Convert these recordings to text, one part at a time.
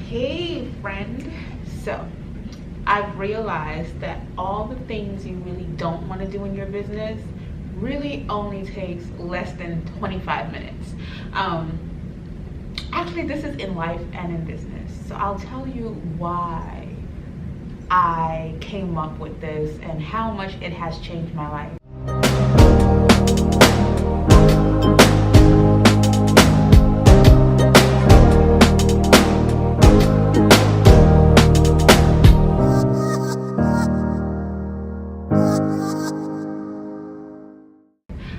Hey friend, so I've realized that all the things you really don't want to do in your business really only takes less than 25 minutes. Actually, this is in life and in business. So I'll tell you why I came up with this and how much it has changed my life.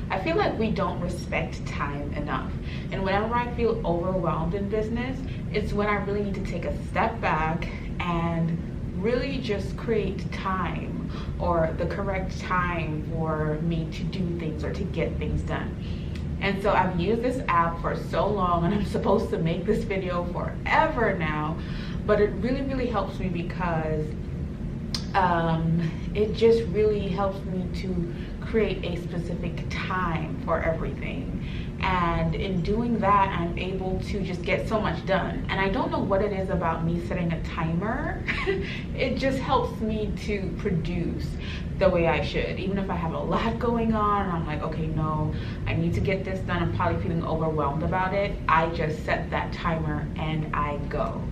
I feel like we don't respect time enough. And whenever I feel overwhelmed in business, it's when I really need to take a step back and really just create time, or the correct time for me to do things or to get things done. And so I've used this app for so long, and I'm supposed to make this video forever now, but it really helps me because it just really helps me to create a specific time for everything. And in doing that, I'm able to just get so much done. And I don't know what it is about me setting a timer. It just helps me to produce the way I should. Even if I have a lot going on, I'm like, okay, no, I need to get this done. I'm probably feeling overwhelmed about it. I just set that timer and I go.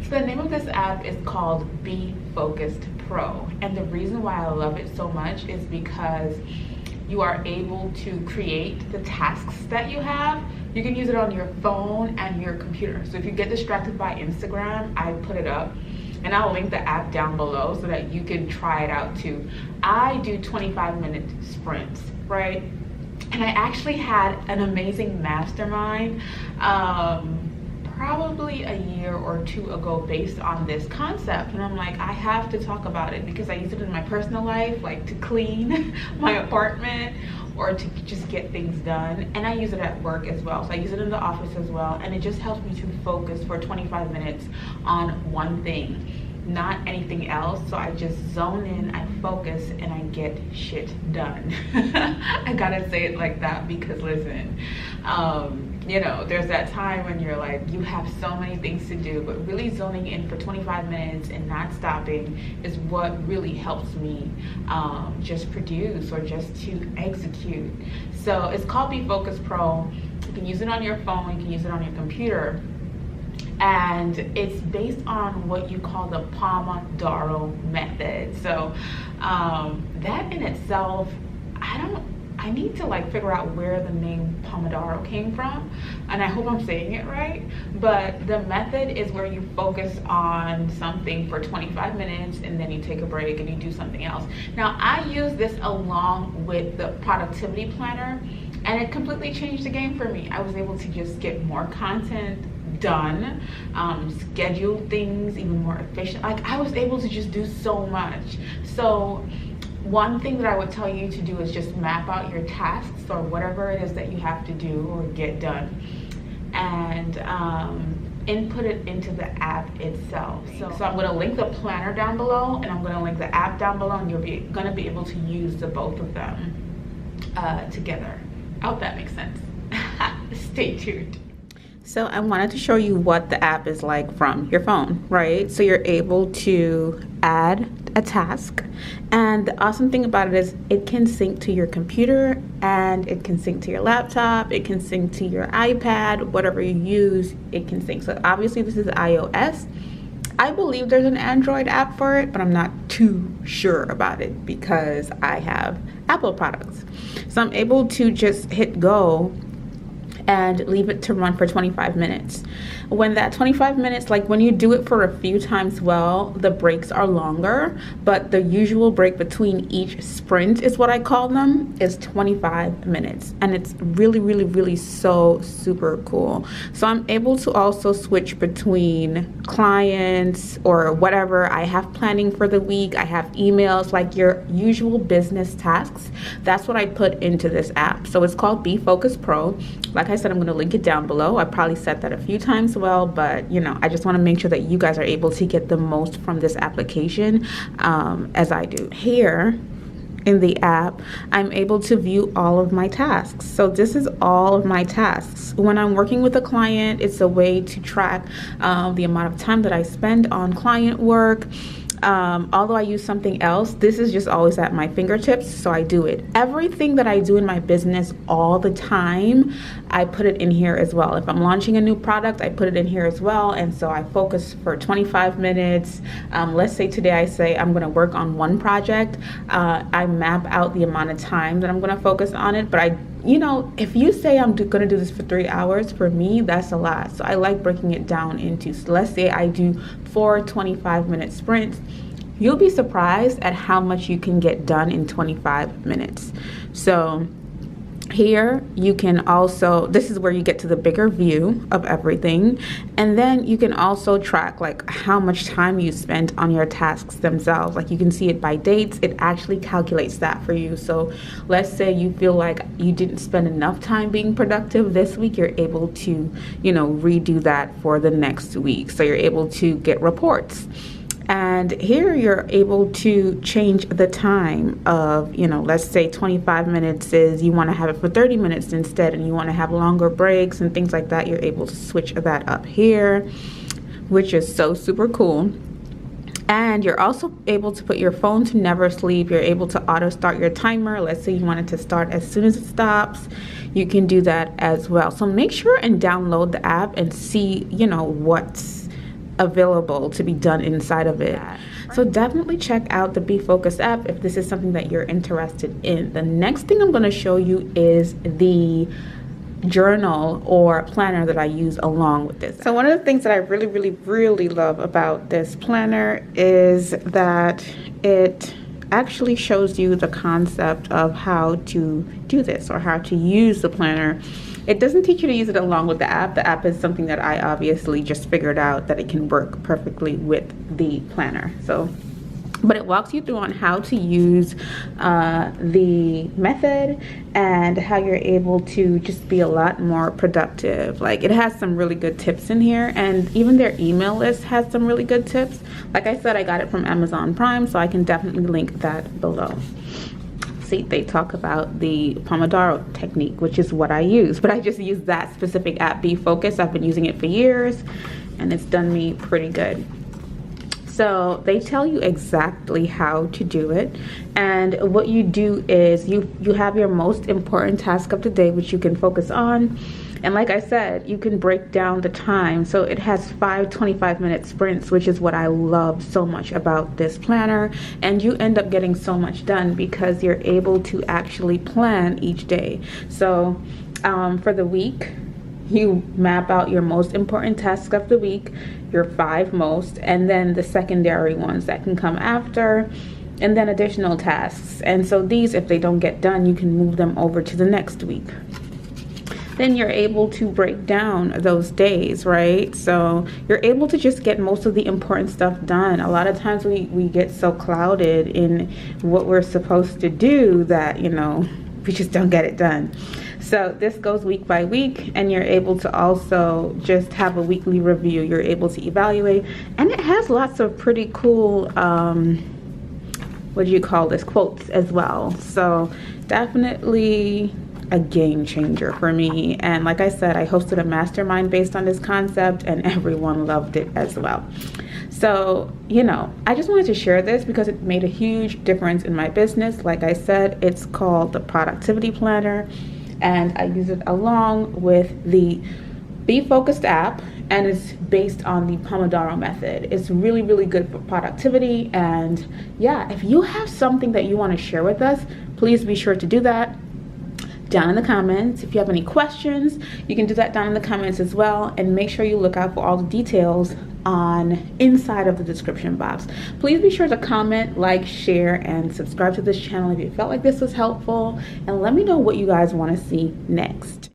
So the name of this app is called Be Focused Pro. And the reason why I love it so much is because you are able to create the tasks that you have. You can use it on your phone and your computer. So if you get distracted by Instagram, I put it up. And I'll link the app down below so that you can try it out too. I do 25-minute sprints, right? And I actually had an amazing mastermind probably a year or two ago based on this concept, and I'm like, I have to talk about it because I use it in my personal life, like to clean my apartment or to just get things done, and I use it at work as well. So I use it in the office as well, and it just helps me to focus for 25 minutes on one thing, not anything else. So I just zone in, I focus, and I get shit done. I gotta say it like that because listen, you know, there's that time when you're like, you have so many things to do, but really zoning in for 25 minutes and not stopping is what really helps me just produce or just to execute. So it's called Be Focused Pro. You can use it on your phone, you can use it on your computer. And it's based on what you call the Pomodoro method. So that in itself, I need to like figure out where the name Pomodoro came from, and I hope I'm saying it right. But the method is where you focus on something for 25 minutes and then you take a break and you do something else. Now I use this along with the productivity planner, and it completely changed the game for me. I was able to just get more content done, schedule things even more efficient. Like I was able to just do so much. So one thing that I would tell you to do is just map out your tasks or whatever it is that you have to do or get done, and input it into the app itself. So I'm going to link the planner down below, and I'm going to link the app down below, and you're going to be able to use the both of them together. I hope that makes sense. Stay tuned. So I wanted to show you what the app is like from your phone, right? So you're able to add a task, and the awesome thing about it is it can sync to your computer, and it can sync to your laptop, it can sync to your iPad, whatever you use, it can sync. So obviously this is iOS. I believe there's an Android app for it, but I'm not too sure about it because I have Apple products. So I'm able to just hit go and leave it to run for 25 minutes. When that 25 minutes, like when you do it for a few times, well, the breaks are longer, but the usual break between each sprint is what I call them, is 25 minutes. And it's really so super cool. So I'm able to also switch between clients or whatever I have planning for the week. I have emails, like your usual business tasks. That's what I put into this app. So it's called Be Focused Pro. Like I said, I'm going to link it down below. I probably said that a few times well, but you know, I just want to make sure that you guys are able to get the most from this application as I do. Here in the app, I'm able to view all of my tasks. So this is all of my tasks. When I'm working with a client, it's a way to track the amount of time that I spend on client work. Although I use something else, this is just always at my fingertips, so I do it. Everything that I do in my business all the time, I put it in here as well. If I'm launching a new product, I put it in here as well. And so I focus for 25 minutes. Let's say today I say I'm going to work on one project. I map out the amount of time that I'm going to focus on it. But you know, if you say I'm going to do this for 3 hours, for me, that's a lot. So I like breaking it down into, so let's say I do 4 25-minute sprints. You'll be surprised at how much you can get done in 25 minutes. So here you can also, this is where you get to the bigger view of everything. And then you can also track like how much time you spent on your tasks themselves. Like you can see it by dates. It actually calculates that for you. So let's say you feel like you didn't spend enough time being productive this week, you're able to, you know, redo that for the next week. So you're able to get reports. And here you're able to change the time of, you know, let's say 25 minutes is you want to have it for 30 minutes instead, and you want to have longer breaks and things like that. You're able to switch that up here, which is so super cool. And you're also able to put your phone to never sleep. You're able to auto start your timer. Let's say you want it to start as soon as it stops. You can do that as well. So make sure and download the app and see, you know, what's available to be done inside of it. So definitely check out the Be Focused app if this is something that you're interested in. The next thing I'm going to show you is the journal or planner that I use along with this. So one of the things that I really love about this planner is that it actually shows you the concept of how to do this or how to use the planner. It doesn't teach you to use it along with the app. The app is something that I obviously just figured out that it can work perfectly with the planner. So, but it walks you through on how to use the method and how you're able to just be a lot more productive. Like it has some really good tips in here, and even their email list has some really good tips. Like I said, I got it from Amazon Prime, so I can definitely link that below. See, they talk about the Pomodoro technique, which is what I use, but I just use that specific app, Be Focused. I've been using it for years and it's done me pretty good. So they tell you exactly how to do it, and what you do is you have your most important task of the day, which you can focus on. And like I said, you can break down the time. So it has 5 25-minute sprints, which is what I love so much about this planner. And you end up getting so much done because you're able to actually plan each day. So for the week, you map out your most important tasks of the week, your 5 most, and then the secondary ones that can come after, and then additional tasks. And so these, if they don't get done, you can move them over to the next week. Then you're able to break down those days, right? So you're able to just get most of the important stuff done. A lot of times we get so clouded in what we're supposed to do that, you know, we just don't get it done. So this goes week by week, and you're able to also just have a weekly review. You're able to evaluate, and it has lots of pretty cool, what do you call this, quotes as well. So definitely a game changer for me. And like I said, I hosted a mastermind based on this concept and everyone loved it as well. So, you know, I just wanted to share this because it made a huge difference in my business. Like I said, it's called the Productivity Planner, and I use it along with the Be Focused app, and it's based on the Pomodoro method. It's really good for productivity. And yeah, if you have something that you want to share with us, please be sure to do that down in the comments. If you have any questions, you can do that down in the comments as well, and make sure you look out for all the details on inside of the description box. Please be sure to comment, like, share, and subscribe to this channel if you felt like this was helpful, and let me know what you guys want to see next.